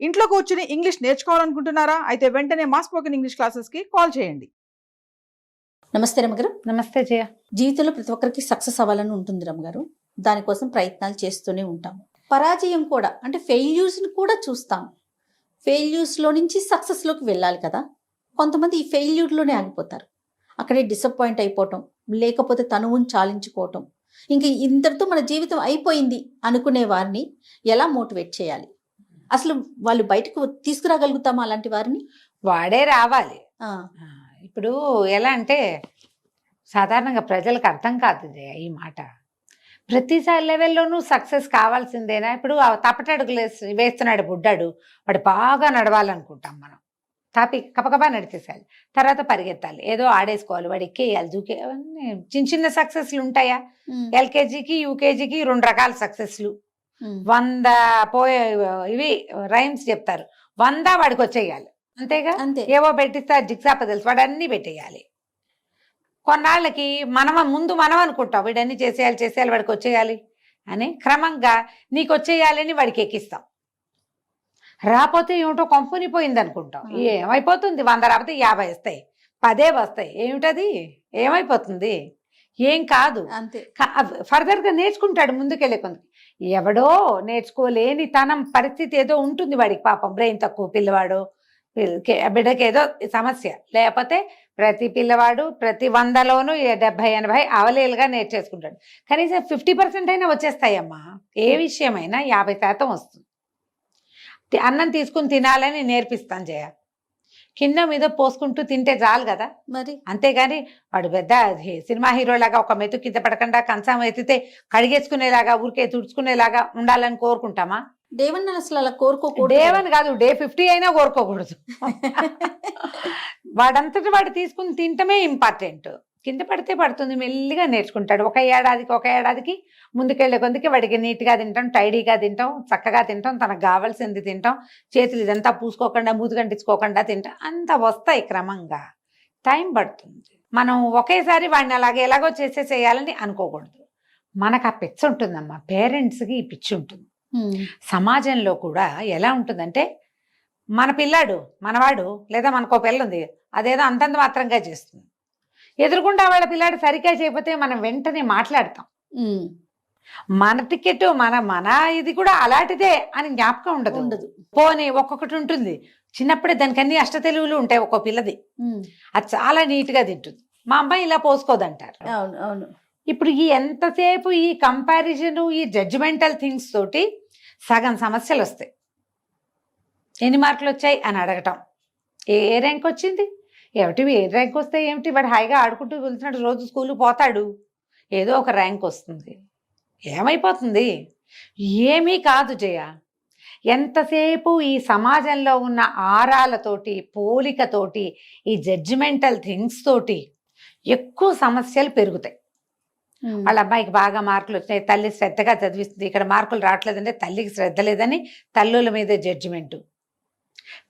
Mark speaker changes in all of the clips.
Speaker 1: ఇంట్లో కూర్చుని ఇంగ్లీష్ నేర్చుకోవాలనుకుంటున్నారా? అయితే వెంటనే మా స్పోకెన్ ఇంగ్లీష్ క్లాసెస్‌కి కాల్ చేయండి.
Speaker 2: నమస్తే రమ్మగారు.
Speaker 3: నమస్తే జయ.
Speaker 2: జీవితంలో ప్రతి ఒక్కరికి సక్సెస్ అవ్వాలని ఉంటుంది రమ్మగారు. దానికోసం ప్రయత్నాలు చేస్తూనే ఉంటాము. పరాజయం కూడా అంటే ఫెయిల్యూర్స్ని కూడా చూస్తాం. ఫెయిల్యూర్స్లో నుంచి సక్సెస్లోకి వెళ్ళాలి కదా. కొంతమంది ఈ ఫెయిల్యూర్లోనే ఆగిపోతారు. అక్కడే డిసప్పాయింట్ అయిపోవటం, లేకపోతే తనువుని చాలించుకోవటం, ఇంక ఇంతటితో మన జీవితం అయిపోయింది అనుకునే వారిని ఎలా మోటివేట్ చేయాలి? అసలు వాళ్ళు బయటకు తీసుకురాగలుగుతామా అలాంటి వారిని?
Speaker 3: వాడే రావాలి.
Speaker 2: ఆ,
Speaker 3: ఇప్పుడు ఎలా అంటే సాధారణంగా ప్రజలకు అర్థం కాదు జయ ఈ మాట. ప్రతిసారి లెవెల్లోనూ సక్సెస్ కావాల్సిందేనా? ఇప్పుడు తప్పటడుగులు వేస్తున్నాడు బుడ్డాడు, వాడు బాగా నడవాలనుకుంటాం మనం. తాపి కపకపా నడిచేసాలి, తర్వాత పరిగెత్తాలి, ఏదో ఆడేసుకోవాలి, వాడు ఎక్కేయాలి, దూకే, అవన్నీ చిన్న చిన్న సక్సెస్లు ఉంటాయా? ఎల్కేజీకి యూకేజీకి 2 రకాల సక్సెస్లు. 100 పోయే ఇవి రైమ్స్ చెప్తారు, 100 వాడికి వచ్చేయాలి, అంతేగా.
Speaker 2: అంతే.
Speaker 3: ఏవో పెట్టిస్తారు జిగ్సా పజిల్స్, వాడు అన్నీ పెట్టేయాలి. కొన్నాళ్ళకి ముందు మనం అనుకుంటాం వీడన్నీ చేసేయాలి వాడికి వచ్చేయాలి అని. క్రమంగా నీకు వచ్చేయాలని వాడికి ఎక్కిస్తాం. రాకపోతే ఏమిటో కంపెనీపోయింది అనుకుంటాం. ఏమైపోతుంది? 100 రాకపోతే 50 వస్తాయి, 10 వస్తాయి, ఏమిటది? ఏమైపోతుంది? ఏం కాదు.
Speaker 2: అంతే.
Speaker 3: ఫర్దర్గా నేర్చుకుంటాడు ముందుకెళ్ళే కొంత. ఎవడో నేర్చుకోలేని తనం పరిస్థితి ఏదో ఉంటుంది వాడికి, పాపం బ్రెయిన్ తక్కువ పిల్లవాడు, బిడ్డకి ఏదో సమస్య. లేకపోతే ప్రతి పిల్లవాడు ప్రతి 100లోనూ 70-80 అవలేలుగా నేర్చేసుకుంటాడు. కనీసం 50% అయినా వచ్చేస్తాయమ్మా. ఏ విషయమైనా 50% వస్తుంది. అన్నం తీసుకుని తినాలని నేర్పిస్తాను జయ. కింద మీద పోసుకుంటూ తింటే చాలు కదా
Speaker 2: మరి.
Speaker 3: అంతేగాని వాడు పెద్ద సినిమా హీరోలాగా ఒక మెతుకు కింద పడకుండా కంచం ఎత్తితే కడిగేసుకునేలాగా ఊరికే తుడుచుకునేలాగా ఉండాలని కోరుకుంటామా?
Speaker 2: దేవుని అసలు అలా కోరుకోకూడదు.
Speaker 3: దేవుని కాదు, డే 50 అయినా కోరుకోకూడదు. వాడంతటి వాడు తీసుకుని తింటమే ఇంపార్టెంట్. కింద పడితే పడుతుంది, మెల్లిగా నేర్చుకుంటాడు. ఒక ఏడాదికి ముందుకెళ్ళే కొందికి వాడికి నీట్గా తింటాం, టైడీగా తింటాం, చక్కగా తింటాం, తనకు కావాల్సింది తింటాం, చేతులు ఇదంతా పూసుకోకుండా మూతి కంటించుకోకుండా తింటాం. అంత వస్తాయి క్రమంగా. టైం పడుతుంది. మనం ఒకేసారి వాడిని అలాగే ఎలాగో చేసేసేయాలని అనుకోకూడదు. మనకు ఆ పిచ్చి ఉంటుందమ్మా, పేరెంట్స్కి ఈ పిచ్చి ఉంటుంది. సమాజంలో కూడా ఎలా ఉంటుందంటే, మన పిల్లాడు మనవాడు లేదా మనకో పిల్ల ఉంది, అదేదో అంతంత మాత్రంగా చేస్తుంది. ఎదురుకుండా వాళ్ళ పిల్లాడు సరిగ్గా చేయకపోతే మనం వెంటనే మాట్లాడతాం. మన టికెట్ మన ఇది కూడా అలాంటిదే అని జ్ఞాపకం ఉండదు. పోనీ ఒక్కొక్కటి ఉంటుంది. చిన్నప్పుడే దానికి అన్ని అష్టతెలుగులు ఉంటాయి ఒక్కో పిల్లది. అది చాలా నీట్గా తింటుంది. మా అమ్మాయి ఇలా పోసుకోదంటారు.
Speaker 2: అవును అవును.
Speaker 3: ఇప్పుడు ఎంతసేపు ఈ కంపారిజను, ఈ జడ్జిమెంటల్ థింగ్స్ తోటి సగం సమస్యలు వస్తాయి. ఎన్ని మార్కులు వచ్చాయి అని అడగటం, ఏ ర్యాంక్ వచ్చింది ఏమిటి, ఏ ర్యాంక్ వస్తే ఏమిటి, వాడు హాయిగా ఆడుకుంటూ వెళ్తున్నాడు, రోజు స్కూల్కి పోతాడు, ఏదో ఒక ర్యాంక్ వస్తుంది, ఏమైపోతుంది? ఏమీ కాదు జయ. ఎంతసేపు ఈ సమాజంలో ఉన్న ఆరాలతోటి, పోలికతోటి, ఈ జడ్జిమెంటల్ థింగ్స్ తోటి ఎక్కువ సమస్యలు పెరుగుతాయి. వాళ్ళ అబ్బాయికి బాగా మార్కులు వచ్చినాయి, తల్లి శ్రద్ధగా చదివిస్తుంది, ఇక్కడ మార్కులు రావట్లేదంటే తల్లికి శ్రద్ధ లేదని తల్లుల మీద జడ్జిమెంటు,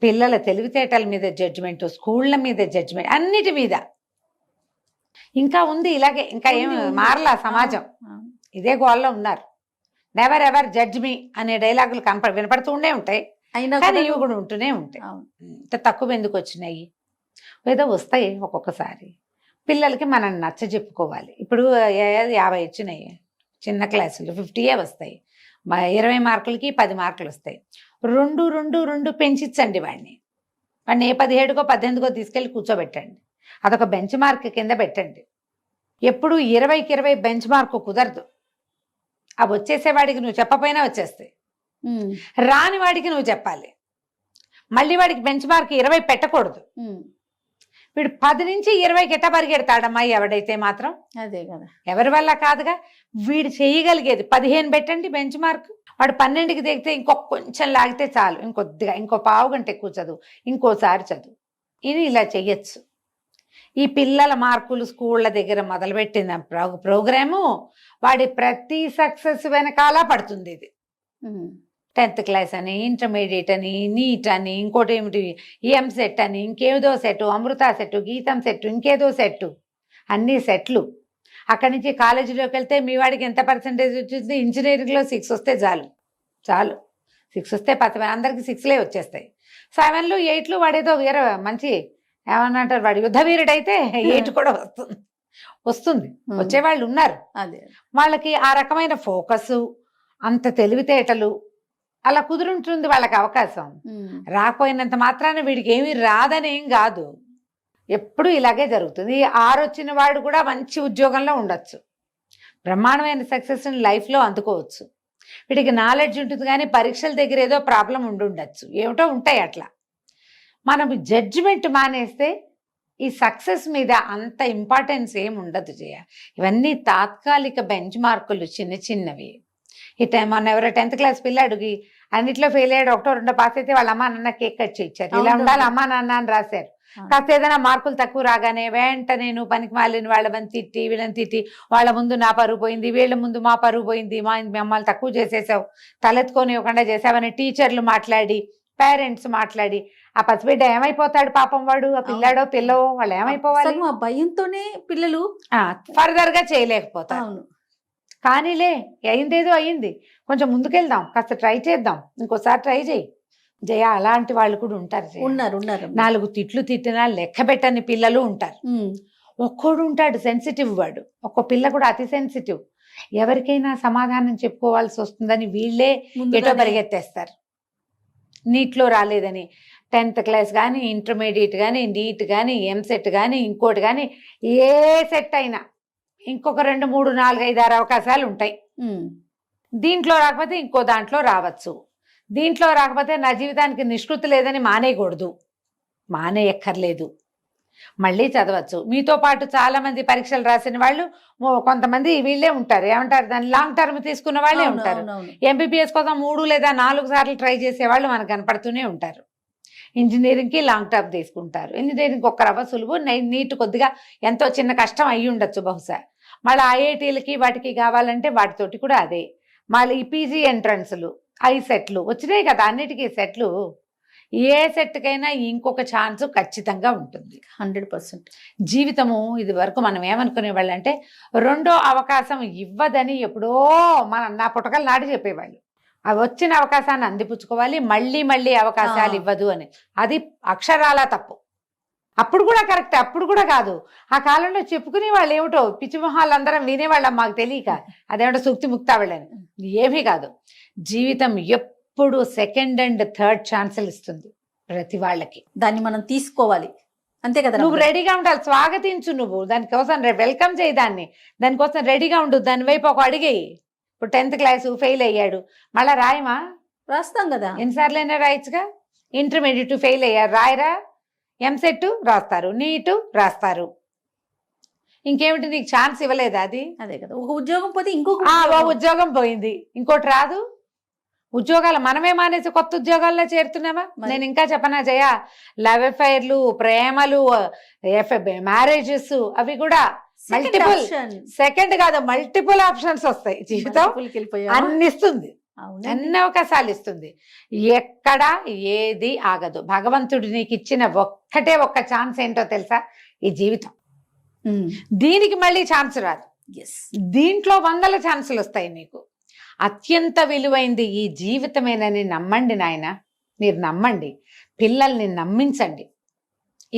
Speaker 3: పిల్లల తెలివితేటల మీద జడ్జిమెంటు, స్కూళ్ళ మీద జడ్జిమెంట్, అన్నిటి మీద. ఇంకా ఉంది ఇలాగే, ఇంకా ఏం మారలా సమాజం. ఇదే గోల్లో ఉన్నారు. నెవర్ ఎవర్ జడ్జ్ మీ అనే డైలాగులు వినపడుతూనే ఉంటాయి, కానీ ఇవి కూడా ఉంటూనే ఉంటాయి. ఇంత తక్కువ ఎందుకు వచ్చినాయి? ఏదో వస్తాయి ఒక్కొక్కసారి. పిల్లలకి మనం నచ్చ చెప్పుకోవాలి. ఇప్పుడు 50 వచ్చినాయి, చిన్న క్లాసులు 50 వస్తాయి, 20 మార్కులకి 10 మార్కులు వస్తాయి. 2 పెంచిచ్చండి వాడిని. ఏ 17కో 18కో తీసుకెళ్ళి కూర్చోబెట్టండి, అదొక బెంచ్ మార్క్ కింద పెట్టండి. ఎప్పుడు 20కి 20 బెంచ్ మార్కు కుదరదు. అవి వచ్చేసేవాడికి నువ్వు చెప్పపోయినా వచ్చేస్తాయి, రాని వాడికి నువ్వు చెప్పాలి. మళ్ళీ వాడికి బెంచ్ మార్క్ 20 పెట్టకూడదు. వీడు 10 నుంచి 20కి ఎట్ట పరిగెడతాడమ్మా ఎవడైతే మాత్రం.
Speaker 2: అదే కదా,
Speaker 3: ఎవరి వల్ల కాదుగా. వీడు చేయగలిగేది 15 పెట్టండి బెంచ్ మార్క్. వాడు 12కి దిగితే కొంచెం లాగితే చాలు, ఇంకొద్దిగా, ఇంకో పావు గంట ఎక్కువ చదువు, ఇంకోసారి చదువు, ఇది ఇలా చెయ్యొచ్చు. ఈ పిల్లల మార్కులు స్కూళ్ళ దగ్గర మొదలుపెట్టిన ప్రోగ్రాము వాడి ప్రతి సక్సెస్ వెనకాల పడుతుంది. ఇది 10th క్లాస్ అని, ఇంటర్మీడియట్ అని, నీట్ అని, ఇంకోటి ఏమిటి ఎంసెట్ అని, ఇంకేదో సెట్టు, అమృత సెట్టు, గీతం సెట్టు, ఇంకేదో సెట్టు, అన్ని సెట్లు. అక్కడి నుంచి కాలేజీలోకి వెళ్తే మీ వాడికి ఎంత పర్సెంటేజ్ వచ్చింది? ఇంజనీరింగ్లో 6 వస్తే చాలు. 6 వస్తే 10 అందరికి 6లే వచ్చేస్తాయి. 7లు 8లు వాడేదో వేరే మంచి ఏమన్నంటారు, వాడు యుద్ధ వీరుడైతే 8 కూడా వస్తుంది. వచ్చేవాళ్ళు ఉన్నారు.
Speaker 2: అదే
Speaker 3: వాళ్ళకి ఆ రకమైన ఫోకస్, అంత తెలివితేటలు అలా కుదురుంటుంది వాళ్ళకి అవకాశం. రాకపోయినంత మాత్రాన వీడికి ఏమీ రాదని ఏం కాదు, ఎప్పుడు ఇలాగే జరుగుతుంది. 6 వచ్చిన వాడు కూడా మంచి ఉద్యోగంలో ఉండొచ్చు, బ్రహ్మాండమైన సక్సెస్ లైఫ్లో అందుకోవచ్చు. వీడికి నాలెడ్జ్ ఉంటుంది కానీ పరీక్షల దగ్గర ఏదో ప్రాబ్లం ఉండొచ్చు, ఏమిటో ఉంటాయి అట్లా. మనం జడ్జిమెంట్ మానేస్తే ఈ సక్సెస్ మీద అంత ఇంపార్టెన్స్ ఏమి ఉండదు జయ. ఇవన్నీ తాత్కాలిక బెంచ్ మార్కులు, చిన్నవి. ఈ టైం మొన్న ఎవరో 10th క్లాస్ పిల్లాడికి అన్నిట్లో ఫెయిల్ అయ్యాడు, 1-2 పాస్ అయితే వాళ్ళ అమ్మా నాన్న కేక్ కట్ చేయించారు. ఇలా ఉండాలి అమ్మా నాన్న అని రాశారు. కాస్త ఏదైనా మార్కులు తక్కువ రాగానే వెంటనే నువ్వు పనికి మాలిన వాళ్ళని తిట్టి వీళ్ళని తిట్టి, వాళ్ళ ముందు నా పరువు పోయింది, వీళ్ళ ముందు మా పరువు పోయింది, మమ్మల్ని తక్కువ చేసేసావు, తలెత్తుకొని ఇవ్వకుండా చేసావని టీచర్లు మాట్లాడి, పేరెంట్స్ మాట్లాడి, ఆ పసిబిడ్డ ఏమైపోతాడు పాపం, వాడు ఆ పిల్లాడో పిల్లవో వాళ్ళు ఏమైపోవాలి?
Speaker 2: ఆ భయంతోనే పిల్లలు
Speaker 3: ఫర్దర్ గా చేయలేకపోతారు. కానీలే, అయిందేదో అయింది, కొంచెం ముందుకెళ్దాం, కాస్త ట్రై చేద్దాం, ఇంకోసారి ట్రై చేయి జయ. అలాంటి వాళ్ళు కూడా ఉంటారు,
Speaker 2: ఉన్నారు.
Speaker 3: 4 తిట్లు తిట్టినా లెక్క పెట్టని పిల్లలు ఉంటారు. ఒక్కోడు ఉంటాడు సెన్సిటివ్ వాడు, ఒక్కో పిల్ల కూడా అతి సెన్సిటివ్. ఎవరికైనా సమాధానం చెప్పుకోవాల్సి వస్తుందని వీళ్ళే ఎటో పరిగెత్తేస్తారు. నీట్లో రాలేదని 10th క్లాస్ కానీ, ఇంటర్మీడియట్ కానీ, నీట్ కానీ, ఎంసెట్ కానీ, ఇంకోటి కానీ, ఏ సెట్ అయినా ఇంకొక 2, 3, 4, 5, 6 అవకాశాలు ఉంటాయి. దీంట్లో రాకపోతే ఇంకో దాంట్లో రావచ్చు. దీంట్లో రాకపోతే నా జీవితానికి నిష్కృతి లేదని మానేయకూడదు, మానేయక్కర్లేదు, మళ్ళీ చదవచ్చు. మీతో పాటు చాలా మంది పరీక్షలు రాసిన వాళ్ళు కొంతమంది వీళ్ళే ఉంటారు, ఏమంటారు దాన్ని, లాంగ్ టర్మ్ తీసుకున్న వాళ్ళే ఉంటారు. ఎంబీబీఎస్ కోసం 3 లేదా 4 సార్లు ట్రై చేసే వాళ్ళు మనకు కనపడుతూనే ఉంటారు. ఇంజనీరింగ్కి లాంగ్ టర్మ్ తీసుకుంటారు. ఇంజనీరింగ్ ఒక్క రవ్వ సులువు, నీట్ కొద్దిగా ఎంతో చిన్న కష్టం అయ్యి ఉండొచ్చు బహుశా. మళ్ళీ ఐఐటీలకి వాటికి కావాలంటే వాటితోటి కూడా అదే. మళ్ళీ ఈ పీజీ ఎంట్రన్స్లు, సెట్లు వచ్చినాయి కదా అన్నిటికీ సెట్లు. ఏ సెట్కైనా ఇంకొక ఛాన్స్ ఖచ్చితంగా ఉంటుంది,
Speaker 2: 100%.
Speaker 3: జీవితము ఇది వరకు మనం ఏమనుకునే వాళ్ళంటే రెండో అవకాశం ఇవ్వదని ఎప్పుడో నా పుట్టకలు నాటి చెప్పేవాళ్ళు. అవి వచ్చిన అవకాశాన్ని అందిపుచ్చుకోవాలి, మళ్ళీ అవకాశాలు ఇవ్వదు అని. అది అక్షరాల తప్పు. అప్పుడు కూడా కరెక్ట్, అప్పుడు కూడా కాదు. ఆ కాలంలో చెప్పుకునే వాళ్ళు ఏమిటో పిచ్చిమొహాలందరం వినేవాళ్ళం, మాకు తెలియక అదేమిటో సూక్తి ముక్తావాళ్ళని. ఏమీ కాదు. జీవితం ఎప్పుడు 2nd and 3rd ఛాన్సులు ఇస్తుంది ప్రతి వాళ్ళకి.
Speaker 2: దాన్ని మనం తీసుకోవాలి, అంతే కదా.
Speaker 3: నువ్వు రెడీగా ఉండాలి, స్వాగతించు, నువ్వు దానికోసం వెల్కమ్ చేయి, దానికోసం రెడీగా ఉండు, దాని వైపు ఒక అడిగేయి. ఇప్పుడు 10th క్లాస్ ఫెయిల్ అయ్యాడు, మళ్ళా రాయమా?
Speaker 2: రాస్తాం కదా,
Speaker 3: ఎన్నిసార్లైనా రాయచ్చుగా. ఇంటర్మీడియట్ ఫెయిల్ అయ్యారు, రాయరా? ఎంసెట్ రాస్తారు, నీటు రాస్తారు, ఇంకేమిటి నీకు ఛాన్స్ ఇవ్వలేదా? అది
Speaker 2: అదే కదా. ఒక ఉద్యోగం పోతే ఇంకొక
Speaker 3: ఉద్యోగం పోయింది, ఇంకోటి రాదు. ఉద్యోగాలు మనమే మానేసి కొత్త ఉద్యోగాల్లో చేరుతున్నావా? నేను ఇంకా చెప్పనా జయ, లవ్ అఫైర్లు, ప్రేమలు, మ్యారేజెస్, అవి కూడా మల్టిపుల్, సెకండ్ కాదు మల్టిపుల్ ఆప్షన్స్ వస్తాయి. జీవితం అన్ని ఇస్తుంది, అన్ని అవకాశాలు ఇస్తుంది, ఎక్కడ ఏది ఆగదు. భగవంతుడు నీకు ఇచ్చిన ఒక్క ఛాన్స్ ఏంటో తెలుసా? ఈ జీవితం. దీనికి మళ్ళీ ఛాన్స్ రాదు. దీంట్లో 100 ఛాన్సులు వస్తాయి నీకు. అత్యంత విలువైంది ఈ జీవితమేనని నమ్మండి నాయన, మీరు నమ్మండి, పిల్లల్ని నమ్మించండి.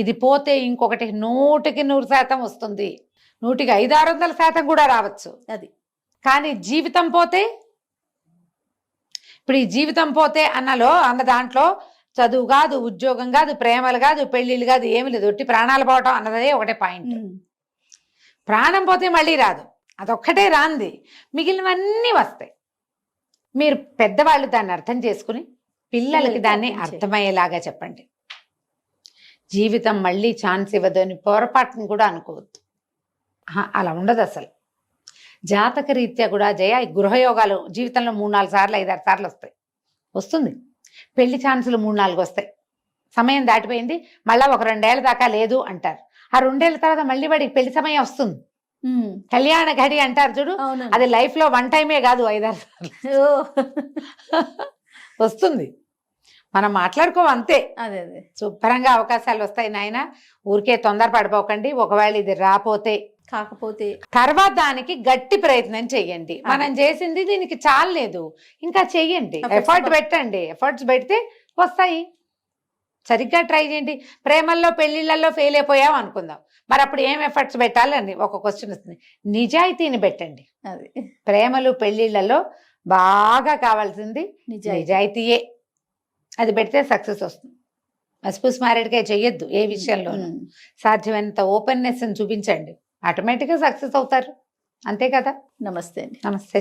Speaker 3: ఇది పోతే ఇంకొకటి 100కి 100% వస్తుంది, 100కి 500-600% కూడా రావచ్చు. అది కానీ జీవితం పోతే, ఇప్పుడు ఈ జీవితం పోతే అన్న దాంట్లో చదువు కాదు, ఉద్యోగం కాదు, ప్రేమలు కాదు, పెళ్లిళ్ళు కాదు, ఏమి లేదు, ఒట్టి ప్రాణాలు పోవటం అన్నదే ఒకటే పాయింట్. ప్రాణం పోతే మళ్ళీ రాదు, అదొక్కటే రాంది, మిగిలినవన్నీ వస్తాయి. మీరు పెద్దవాళ్ళు దాన్ని అర్థం చేసుకుని పిల్లలకి దాన్ని అర్థమయ్యేలాగా చెప్పండి. జీవితం మళ్ళీ ఛాన్స్ ఇవ్వదు అని పొరపాటును కూడా అనుకోవద్దు, అలా ఉండదు అసలు. జాతక రీత్యా కూడా జయ, గృహయోగాలు జీవితంలో 3-4 సార్లు 5-6 సార్లు వస్తుంది. పెళ్లి ఛాన్సులు 3-4 వస్తాయి. సమయం దాటిపోయింది, మళ్ళీ ఒక 2 ఏళ్ల దాకా లేదు అంటారు. ఆ 2 ఏళ్ల తర్వాత మళ్ళీ వాడికి పెళ్లి సమయం వస్తుంది. కళ్యాణ ఘడి అంటారు చూడు, అది లైఫ్ లో 1 టైమే కాదు, 5-6 సార్లు వస్తుంది. మనం మాట్లాడుకోం అంతే.
Speaker 2: అదే అదే
Speaker 3: శుభ్రంగా అవకాశాలు వస్తాయి నాయన, ఊరికే తొందర పడిపోకండి. ఒకవేళ ఇది రాపోతే
Speaker 2: కాకపోతే
Speaker 3: తర్వాత దానికి గట్టి ప్రయత్నం చెయ్యండి. మనం చేసింది దీనికి చాలలేదు, ఇంకా చెయ్యండి,
Speaker 2: Efforts
Speaker 3: ఎఫర్ట్ పెట్టండి. ఎఫర్ట్స్ పెడితే వస్తాయి. సరిగ్గా ట్రై చేయండి. ప్రేమల్లో పెళ్లిళ్ళల్లో ఫెయిల్ అయిపోయాం అనుకుందాం, మరి అప్పుడు ఏం ఎఫర్ట్స్ పెట్టాలని ఒక క్వశ్చన్ వస్తుంది. నిజాయితీని పెట్టండి.
Speaker 2: అది
Speaker 3: ప్రేమలు పెళ్లిళ్ళలో బాగా కావాల్సింది నిజాయితీయే. అది పెడితే సక్సెస్ వస్తుంది. మస్పూస్ మ్యారేడ్గా చెయ్యొద్దు ఏ విషయంలో. సాధ్యమైనంత ఓపెన్నెస్ చూపించండి, ఆటోమేటిక్గా సక్సెస్ అవుతారు. అంతే కదా.
Speaker 2: నమస్తే అండి.
Speaker 3: నమస్తే.